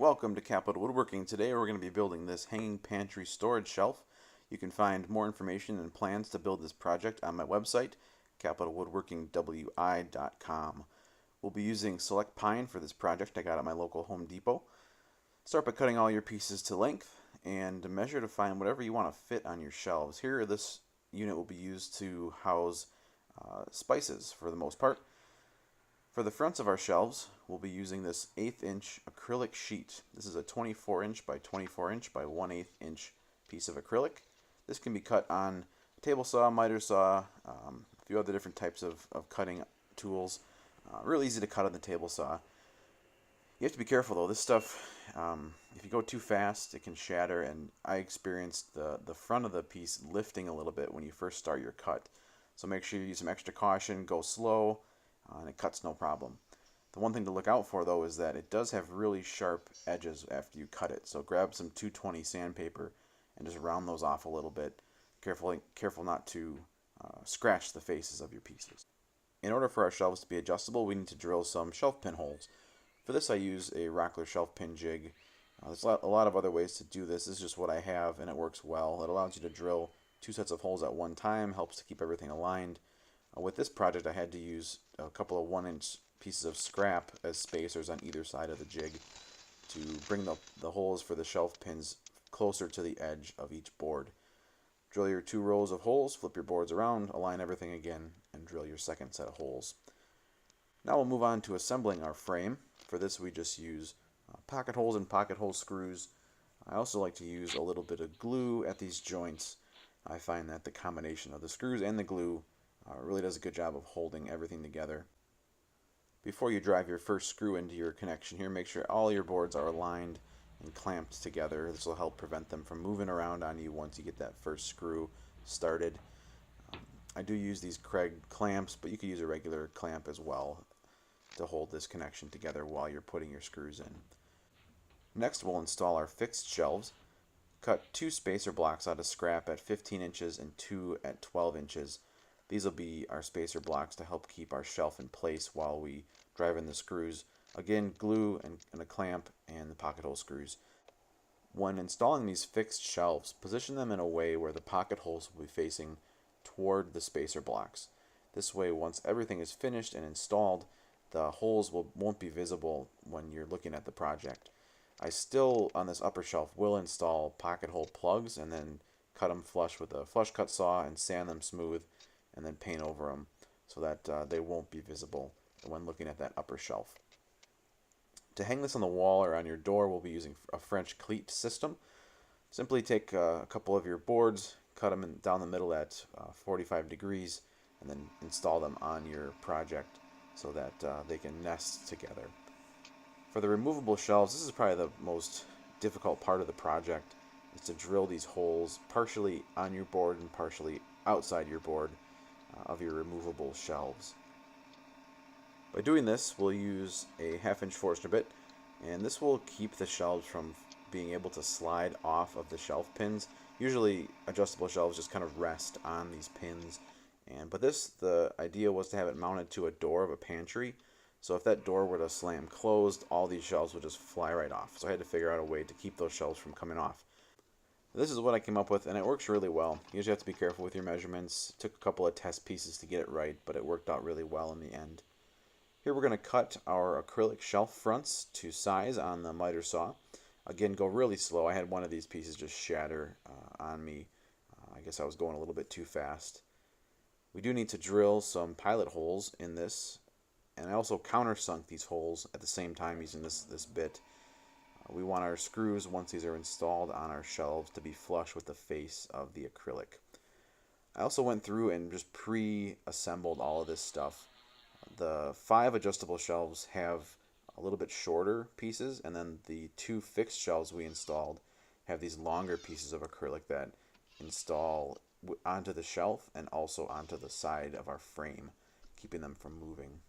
Welcome to Capital Woodworking. Today we're going to be building this hanging pantry storage shelf. You can find more information and plans to build this project on my website, capitalwoodworkingwi.com. We'll be using select pine for this project I got at my local Home Depot. Start by cutting all your pieces to length and measure to find whatever you want to fit on your shelves. Here, this unit will be used to house spices for the most part. For the fronts of our shelves, we'll be using this 1/8 inch acrylic sheet. This is a 24 inch by 24 inch by 1/8 inch piece of acrylic. This can be cut on a table saw, miter saw, a few other different types of cutting tools. Real easy to cut on the table saw. You have to be careful though. This stuff, if you go too fast, it can shatter, and I experienced the front of the piece lifting a little bit when you first start your cut. So make sure you use some extra caution, go slow, and it cuts no problem. The one thing to look out for though is that it does have really sharp edges after you cut it. So grab some 220 sandpaper and just round those off a little bit. Careful not to scratch the faces of your pieces. In order for our shelves to be adjustable, we need to drill some shelf pin holes. For this I use a Rockler shelf pin jig. There's a lot of other ways to do this. This is just what I have and it works well. It allows you to drill 2 sets of holes at one time, helps to keep everything aligned. With this project I had to use a couple of 1-inch pieces of scrap as spacers on either side of the jig to bring the holes for the shelf pins closer to the edge of each board. Drill your 2 rows of holes, flip your boards around, align everything again, and drill your second set of holes. Now we'll move on to assembling our frame. For this we just use pocket holes and pocket hole screws. I also like to use a little bit of glue at these joints. I find that the combination of the screws and the glue really does a good job of holding everything together. Before you drive your first screw into your connection here, make sure all your boards are aligned and clamped together. This will help prevent them from moving around on you once you get that first screw started. I do use these Craig clamps, but you could use a regular clamp as well to hold this connection together while you're putting your screws in. Next we'll install our fixed shelves. Cut 2 spacer blocks out of scrap at 15 inches and 2 at 12 inches. These will be our spacer blocks to help keep our shelf in place while we drive in the screws. Again, glue and a clamp and the pocket hole screws. When installing these fixed shelves, position them in a way where the pocket holes will be facing toward the spacer blocks. This way, once everything is finished and installed, the holes won't be visible when you're looking at the project. I still, on this upper shelf, will install pocket hole plugs and then cut them flush with a flush cut saw and sand them smooth, and then paint over them so that they won't be visible when looking at that upper shelf. To hang this on the wall or on your door, we'll be using a French cleat system. Simply take a couple of your boards, cut them down the middle at 45 degrees, and then install them on your project so that they can nest together. For the removable shelves, this is probably the most difficult part of the project, is to drill these holes partially on your board and partially outside your board of your removable shelves. By doing this, we'll use a 1/2 inch Forstner bit, and this will keep the shelves from being able to slide off of the shelf pins. Usually adjustable shelves just kind of rest on these pins, but the idea was to have it mounted to a door of a pantry, so if that door were to slam closed, all these shelves would just fly right off. So I had to figure out a way to keep those shelves from coming off. This is what I came up with, and it works really well. You usually have to be careful with your measurements. It took a couple of test pieces to get it right, but it worked out really well in the end. Here we're going to cut our acrylic shelf fronts to size on the miter saw. Again, go really slow. I had one of these pieces just shatter on me. I guess I was going a little bit too fast. We do need to drill some pilot holes in this, and I also countersunk these holes at the same time using this bit. We want our screws, once these are installed on our shelves, to be flush with the face of the acrylic. I also went through and just pre-assembled all of this stuff. The 5 adjustable shelves have a little bit shorter pieces, and then the 2 fixed shelves we installed have these longer pieces of acrylic that install onto the shelf and also onto the side of our frame, keeping them from moving.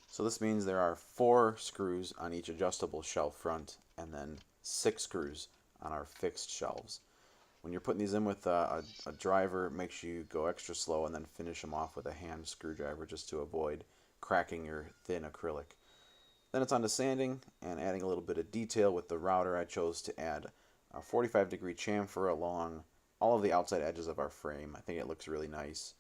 So this means there are 4 screws on each adjustable shelf front and then 6 screws on our fixed shelves. When you're putting these in with a driver, make sure you go extra slow and then finish them off with a hand screwdriver just to avoid cracking your thin acrylic. Then it's on to sanding and adding a little bit of detail. With the router, I chose to add a 45-degree chamfer along all of the outside edges of our frame. I think it looks really nice.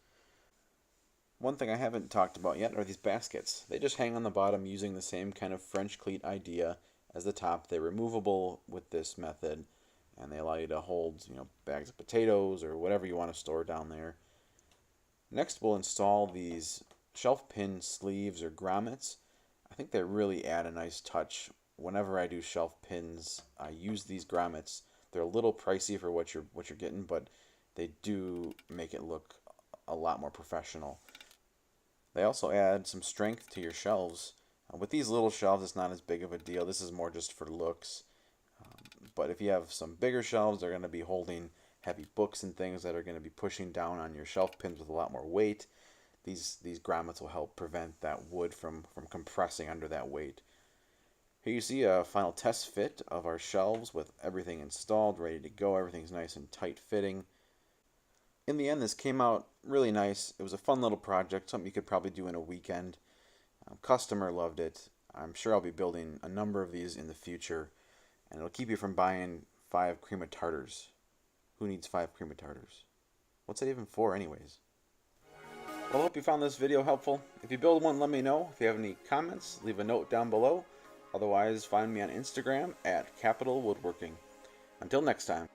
One thing I haven't talked about yet are these baskets. They just hang on the bottom using the same kind of French cleat idea as the top. They're removable with this method, and they allow you to hold, bags of potatoes or whatever you want to store down there. Next, we'll install these shelf pin sleeves or grommets. I think they really add a nice touch. Whenever I do shelf pins, I use these grommets. They're a little pricey for what you're getting, but they do make it look a lot more professional. They also add some strength to your shelves. With these little shelves, it's not as big of a deal. This is more just for looks. But if you have some bigger shelves, they're going to be holding heavy books and things that are going to be pushing down on your shelf pins with a lot more weight. These grommets will help prevent that wood from compressing under that weight. Here you see a final test fit of our shelves with everything installed, ready to go. Everything's nice and tight fitting. In the end, this came out really nice. It was a fun little project, something you could probably do in a weekend. Customer loved it. I'm sure I'll be building a number of these in the future, and it'll keep you from buying 5 cream of tartars. Who needs 5 cream of tartars? What's it even for anyways? Well, I hope you found this video helpful. If you build one, let me know. If you have any comments, leave a note down below. Otherwise, find me on Instagram at Capital Woodworking. Until next time.